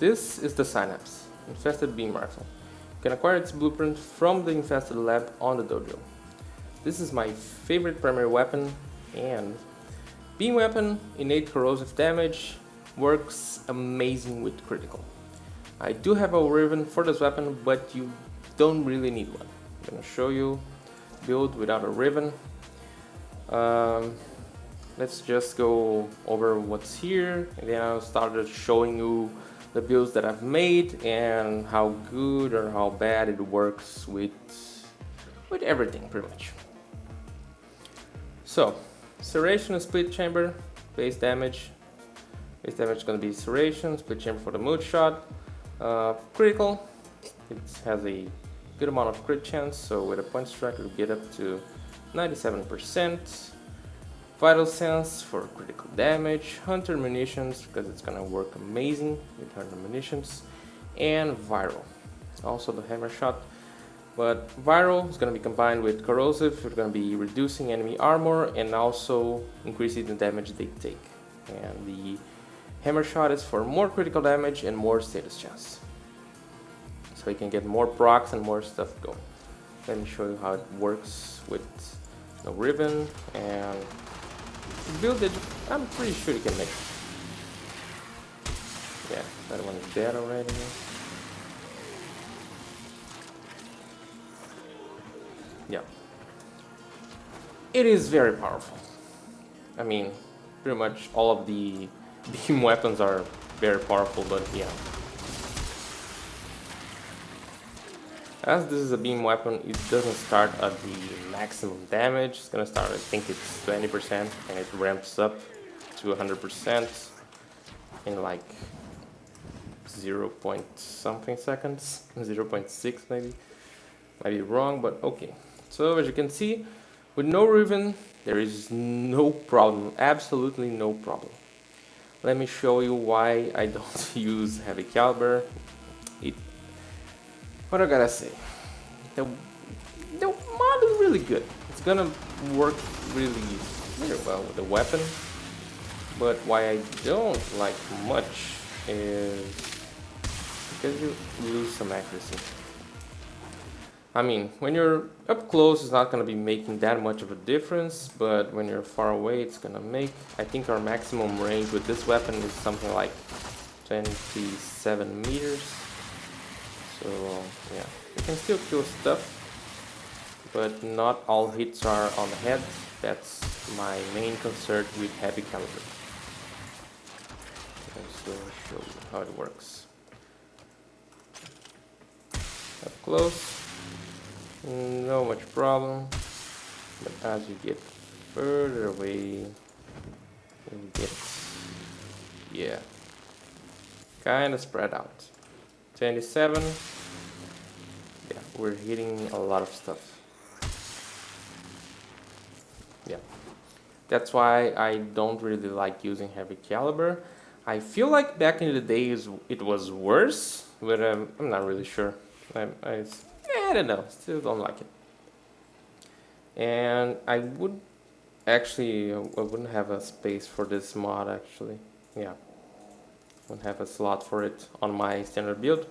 This is the Synapse Infested Beam rifle. You can acquire its blueprint from the Infested lab on the dojo. This is my favorite primary weapon, and beam weapon, innate corrosive damage, works amazing with critical. I do have a Riven for this weapon, but you don't really need one. I'm gonna show you build without a Riven. Let's just go over what's here, and then I'll start showing you the builds that I've made and how good or how bad it works with everything pretty much. So, serration and split chamber, base damage. Base damage is going to be serration, split chamber for the mood shot. Critical, it has a good amount of crit chance, so with a punch strike it'll get up to 97%. Vital Sense for critical damage, Hunter Munitions because it's gonna work amazing with Hunter Munitions, and Viral, also the Hammer Shot. But Viral is gonna be combined with Corrosive. We're gonna be reducing enemy armor and also increasing the damage they take. And the Hammer Shot is for more critical damage and more status chance, so you can get more procs and more stuff going. Let me show you how it works with the Riven and build it. I'm pretty sure you can make it. Yeah, that one is dead already. Yeah, it is very powerful. I mean, pretty much all of the beam weapons are very powerful, but yeah. As this is a beam weapon, it doesn't start at the maximum damage. It's gonna start, I think it's 20%, and it ramps up to 100% in like 0 point something seconds, 0.6 maybe. Might be wrong, but okay. So as you can see, with no Riven, there is no problem, absolutely no problem. Let me show you why I don't use heavy caliber. What I gotta say, the mod is really good. It's gonna work really very well with the weapon, but why I don't like much is because you lose some accuracy. I mean, when you're up close, it's not gonna be making that much of a difference, but when you're far away, it's gonna make. I think our maximum range with this weapon is something like 27 meters. So yeah, you can still kill stuff, but not all hits are on the head. That's my main concern with heavy caliber. Let's show you how it works. Up close, no much problem, but as you get further away, you get, yeah, kind of spread out. 27. Yeah, we're hitting a lot of stuff. Yeah, that's why I don't really like using heavy caliber. I feel like back in the days it was worse, but I'm not really sure. I don't know, still don't like it. And I would actually, I wouldn't have a space for this mod actually. Yeah. Won't have a slot for it on my standard build.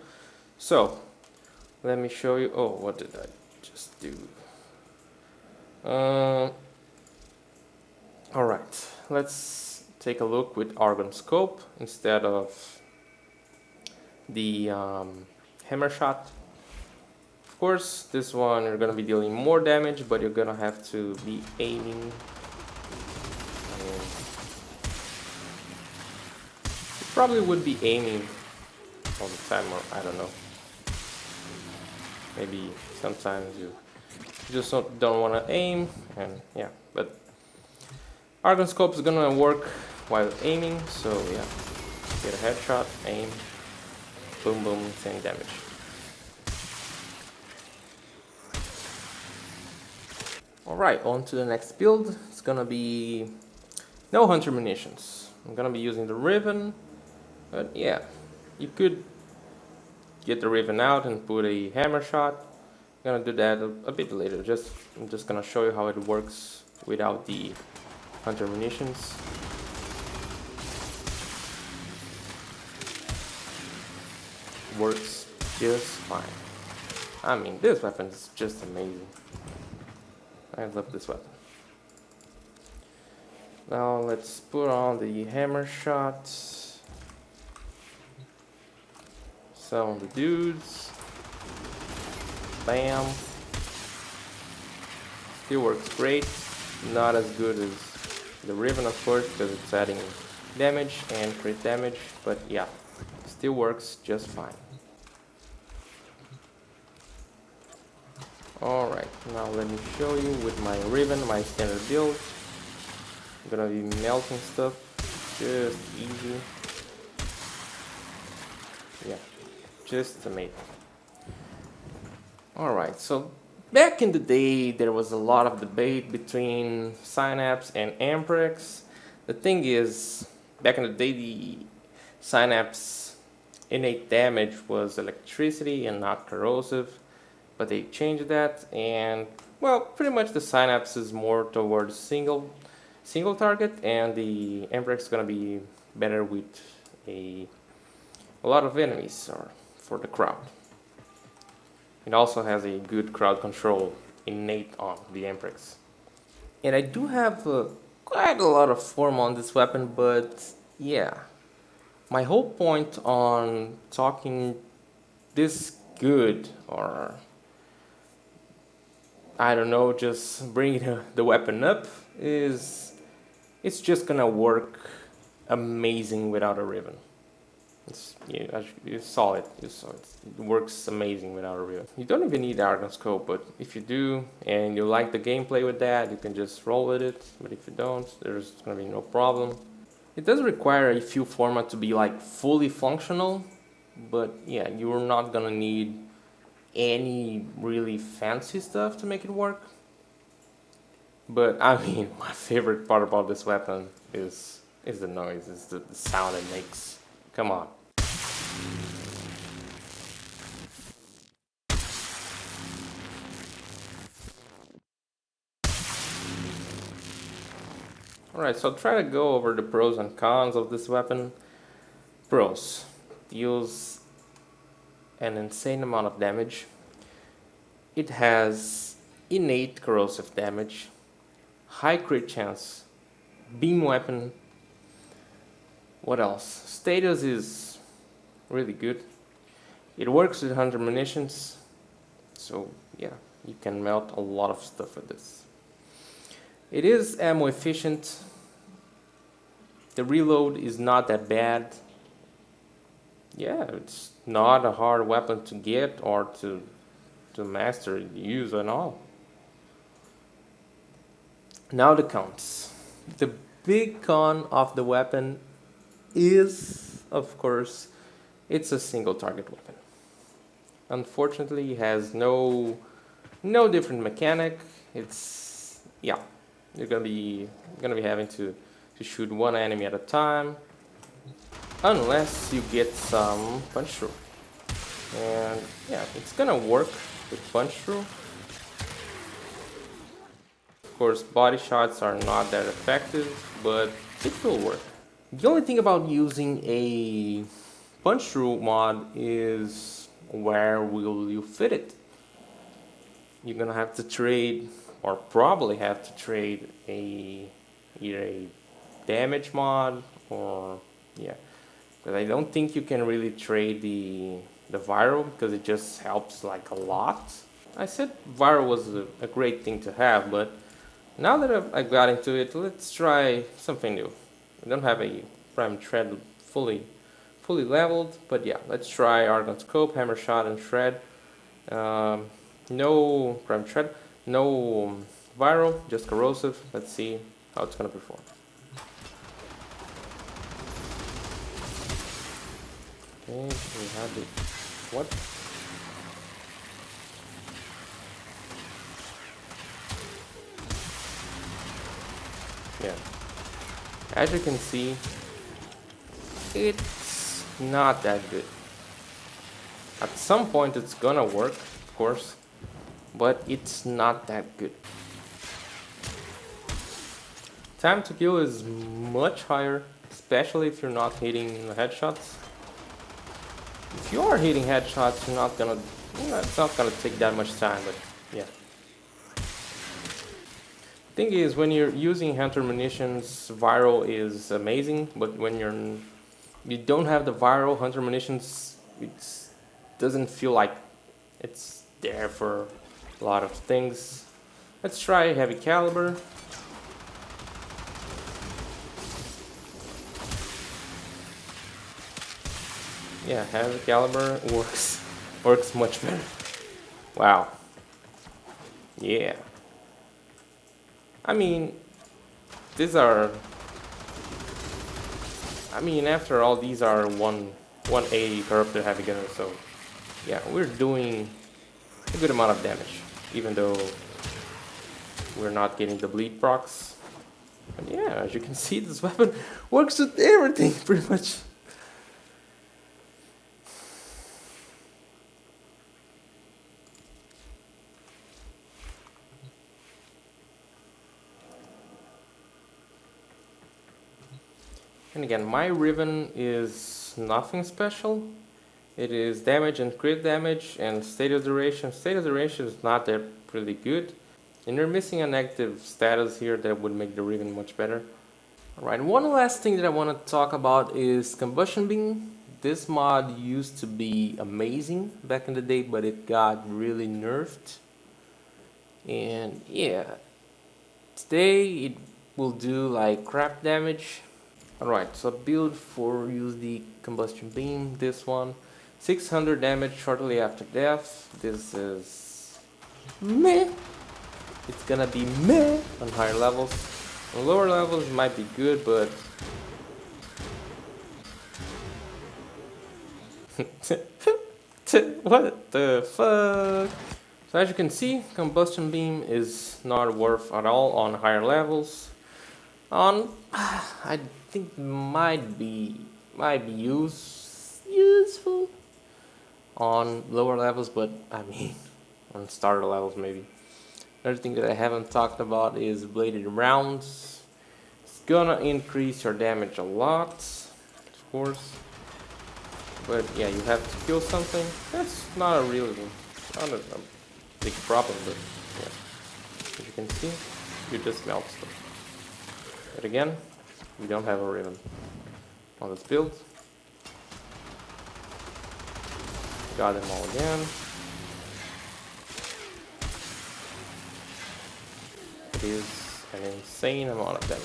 So let me show you. Oh, what did I just do? Alright, let's take a look with Argon scope instead of the hammer shot. Of course, this one you're gonna be dealing more damage, but you're gonna have to be aiming. Probably would be aiming all the time, or I don't know. Maybe sometimes you just don't want to aim, and yeah. But Argon scope is gonna work while aiming, so yeah. Get a headshot, aim, boom, boom, same damage. All right, on to the next build. It's gonna be no Hunter Munitions. I'm gonna be using the Riven. But yeah, you could get the Riven out and put a hammer shot. I'm gonna do that a bit later. I'm just gonna show you how it works without the Hunter Munitions. works just fine. I mean, this weapon is just amazing. I love this weapon. Now let's put on the hammer shot. Some of the dudes. Bam. Still works great. Not as good as the Riven, of course, because it's adding damage and crit damage, but yeah, still works just fine. Alright, now let me show you with my Riven, my standard build. I'm gonna be melting stuff, just easy. Yeah, just amazing. Alright, so back in the day there was a lot of debate between Synapse and Amprex. The thing is, back in the day the Synapse innate damage was electricity and not corrosive, but they changed that, and well, pretty much the Synapse is more towards single target, and the Amprex is gonna be better with a lot of enemies or for the crowd. It also has a good crowd control innate on the Amprex. And I do have quite a lot of form on this weapon, but yeah. My whole point on talking this good, or I don't know, just bringing the weapon up, is it's just gonna work amazing without a Riven. You saw it. It works amazing without a Riven. You don't even need Argon scope, but if you do and you like the gameplay with that, you can just roll with it. But if you don't, there's gonna be no problem. It does require a few format to be like fully functional, but yeah, you're not gonna need any really fancy stuff to make it work. But I mean, my favorite part about this weapon is the noise, is the sound it makes. Come on. Alright, so I'll try to go over the pros and cons of this weapon. Pros. Deals an insane amount of damage. It has innate corrosive damage, high crit chance, beam weapon. What else? Status is really good. It works with 100 munitions, so yeah, you can melt a lot of stuff with this. It is ammo efficient. The reload is not that bad. Yeah, it's not a hard weapon to get or to master, use and all. Now the cons. The big con of the weapon is, of course, it's a single target weapon. Unfortunately, it has no different mechanic. It's, yeah, you're gonna be having to shoot one enemy at a time, unless you get some punch through. And yeah, it's gonna work with punch through. Of course, body shots are not that effective, but it will work. The only thing about using a punch through mod is where will you fit it? You're gonna have to trade, or probably have to trade either a damage mod or yeah. But I don't think you can really trade the viral, because it just helps like a lot. I said viral was a great thing to have, but now that I got into it, let's try something new. We don't have a prime shred fully leveled, but yeah, let's try Argon scope, hammer shot, and shred. No prime shred, no viral, just corrosive. Let's see how it's gonna perform. Okay, we have the what? Yeah. As you can see, it's not that good. At some point it's gonna work, of course, but it's not that good. Time to kill is much higher, especially if you're not hitting headshots. If if you are hitting headshots, you're not gonna, it's not gonna take that much time, but yeah. Thing is, when you're using Hunter Munitions, viral is amazing, but when you don't have the viral Hunter Munitions, it doesn't feel like it's there for a lot of things. Let's try heavy caliber. Yeah, heavy caliber works much better. Wow. Yeah. I mean, these are. I mean, after all, these are 180 corrupted heavy gunners, so yeah, we're doing a good amount of damage, even though we're not getting the bleed procs. But yeah, as you can see, this weapon works with everything pretty much. And again, my Riven is nothing special. It is damage and crit damage and status duration. Status duration is not that really good. And you're missing a negative status here that would make the Riven much better. Alright, one last thing that I want to talk about is Combustion Beam. This mod used to be amazing back in the day, but it got really nerfed. And yeah, today it will do like crap damage. Alright, so build for use the Combustion Beam, this one. 600 damage shortly after death. This is meh. It's gonna be meh on higher levels. On lower levels it might be good, but what the fuck? So as you can see, Combustion Beam is not worth at all on higher levels. I think might be useful on lower levels, but I mean on starter levels maybe. Another thing that I haven't talked about is bladed rounds. It's gonna increase your damage a lot, of course. But yeah, you have to kill something. That's not a big problem, but yeah. As you can see, you just melt stuff. But again, we don't have a Riven on this build. Got them all again. It is an insane amount of damage.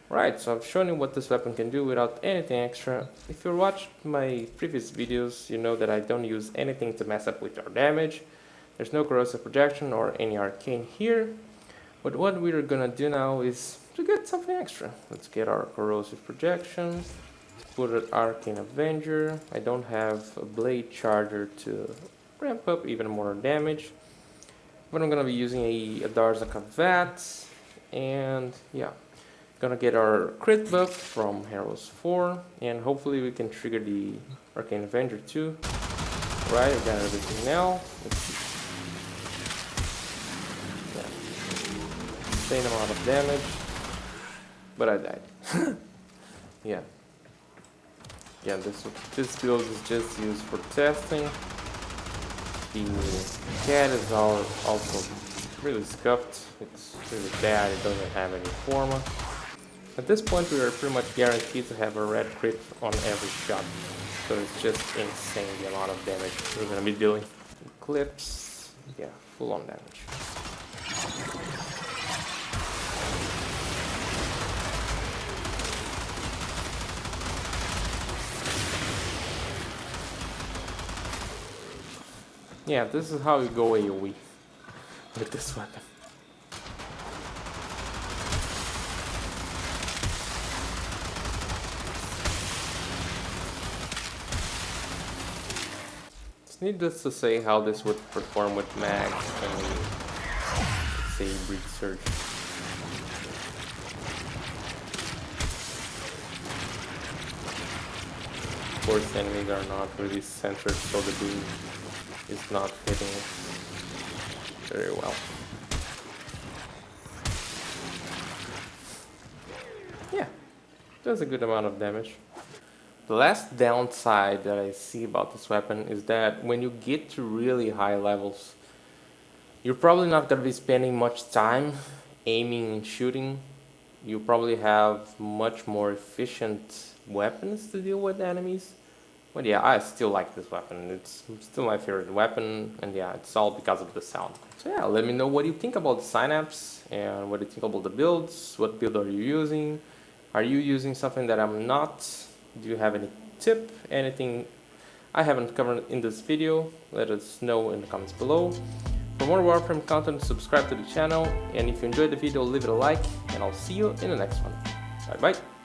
Right, so I've shown you what this weapon can do without anything extra. If you watched my previous videos, you know that I don't use anything to mess up with our damage. There's no corrosive projection or any arcane here. But what we're gonna do now is to get something extra. Let's get our corrosive projection. Let's put an arcane avenger. I don't have a blade charger to ramp up even more damage. But I'm gonna be using a Darzaka Vat. And yeah, gonna get our crit buff from Heroes 4. And hopefully we can trigger the arcane avenger too. Right, I got everything now. Let's see. Insane amount of damage, but I died. Yeah. Yeah, this build is just used for testing. The cat is also really scuffed. It's really bad. It doesn't have any forma. At this point, we are pretty much guaranteed to have a red crit on every shot. So it's just insane the amount of damage we're gonna be dealing. Eclipse, yeah, full on damage. Yeah, this is how you go AoE with this weapon. It's needless to say how this would perform with mag and let's say breed surge. Of course, enemies are not really centered, so the beam is not hitting it very well. Yeah, does a good amount of damage. The last downside that I see about this weapon is that when you get to really high levels, you're probably not going to be spending much time aiming and shooting. You probably have much more efficient weapons to deal with enemies. But yeah, I still like this weapon. It's still my favorite weapon, and yeah, it's all because of the sound. So yeah, let me know what you think about the Synapse, and what you think about the builds. What build are you using? Are you using something that I'm not? Do you have any tip, anything I haven't covered in this video? Let us know in the comments below. For more Warframe content, subscribe to the channel, and if you enjoyed the video, leave it a like, and I'll see you in the next one. Bye bye!